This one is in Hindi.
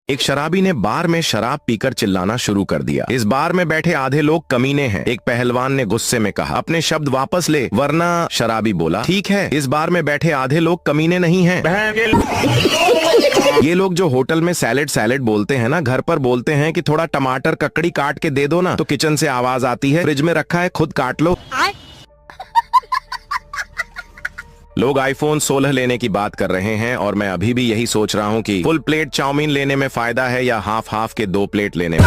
एक शराबी ने बार में शराब पीकर चिल्लाना शुरू कर दिया। इस बार में बैठे आधे लोग कमीने हैं। एक पहलवान ने गुस्से में कहा, अपने शब्द वापस ले वरना। शराबी बोला, ठीक है, इस बार में बैठे आधे लोग कमीने नहीं हैं। ये लोग जो होटल में सैलेड सैलेड बोलते हैं ना, घर पर बोलते हैं कि थोड़ा टमाटर ककड़ी काट के दे दो ना, तो किचन से आवाज आती है, फ्रिज में रखा है खुद काट लो। लोग आईफोन 16 लेने की बात कर रहे हैं और मैं अभी भी यही सोच रहा हूँ कि फुल प्लेट चाउमीन लेने में फायदा है या हाफ हाफ के 2 प्लेट लेने में।